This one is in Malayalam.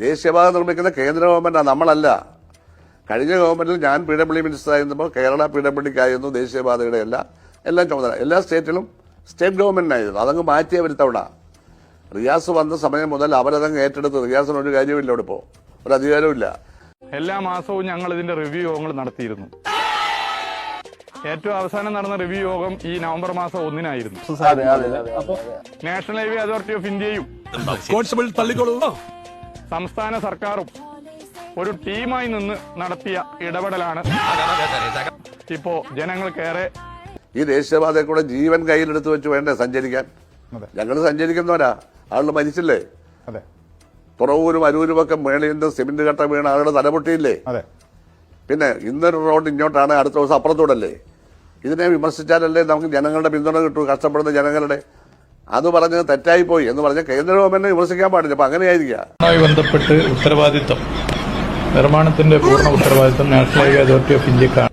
ദേശീയപാത നിർമ്മിക്കുന്ന കേന്ദ്ര ഗവൺമെന്റാണ്, നമ്മളല്ല. കഴിഞ്ഞ ഗവൺമെന്റിൽ ഞാൻ PWD മിനിസ്റ്റർ ആയിരുന്നപ്പോൾ കേരള PWDക്കായിരുന്നു ദേശീയപാതയുടെ എല്ലാം ചുമതല. എല്ലാ സ്റ്റേറ്റിലും സ്റ്റേറ്റ് ഗവൺമെന്റിനായിരുന്നു. അതങ്ങ് മാറ്റിയ ഒരു തവണ റിയാസ് വന്ന സമയം മുതൽ അവരതങ്ങ് ഏറ്റെടുത്ത്. റിയാസിന് ഒരു കാര്യമില്ല, ഇവിടെ ഇപ്പോൾ ഒരു അധികാരവും ഇല്ല. എല്ലാ മാസവും ഞങ്ങൾ ഇതിന്റെ റിവ്യൂ യോഗങ്ങൾ നടത്തിയിരുന്നു. ഏറ്റവും അവസാനം നടന്ന റിവ്യൂ യോഗം ഈ നവംബർ മാസം 1-നായിരുന്നു. നാഷണൽ ഹൈവേ അതോറിറ്റി ഓഫ് ഇന്ത്യയും സംസ്ഥാന സർക്കാരും ഒരു ടീമായി നിന്ന് നടത്തിയ ഇടപെടലാണ് ഇപ്പോ ജനങ്ങൾക്കേറെ. ഈ ദേശീയപാതയിൽ കൂടെ ജീവൻ കയ്യിലെടുത്ത് വെച്ച് വേണ്ടേ സഞ്ചരിക്കാൻ? ഞങ്ങൾ സഞ്ചരിക്കുന്നവരാ, ആളുകൾ മരിച്ചില്ലേ? തുറവൂരും അരൂരുമൊക്കെ മേളിൽ നിന്ന് സിമെന്റ് കട്ട വീണ് ആളുടെ തലപൊട്ടിയില്ലേ? പിന്നെ ഇന്നൊരു റോഡ് ഇങ്ങോട്ടാണ്, അടുത്ത ദിവസം അപ്പുറത്തോടല്ലേ? ഇതിനെ വിമർശിച്ചാലല്ലേ നമുക്ക് ജനങ്ങളുടെ പിന്തുണ കിട്ടൂ, കഷ്ടപ്പെടുന്ന ജനങ്ങളുടെ. അത് പറഞ്ഞ് തെറ്റായിപ്പോയി എന്ന് പറഞ്ഞ കേന്ദ്ര ഗവൺമെന്റിനെ വിമർശിക്കാൻ പാടില്ല. അപ്പൊ അങ്ങനെയായിരിക്കാം. ബന്ധപ്പെട്ട് ഉത്തരവാദിത്വം, നിർമ്മാണത്തിന്റെ പൂർണ്ണ ഉത്തരവാദിത്വം നാഷണൽ ഹൈവേ അതോറിറ്റി ഓഫ് ഇന്ത്യക്കാണ്.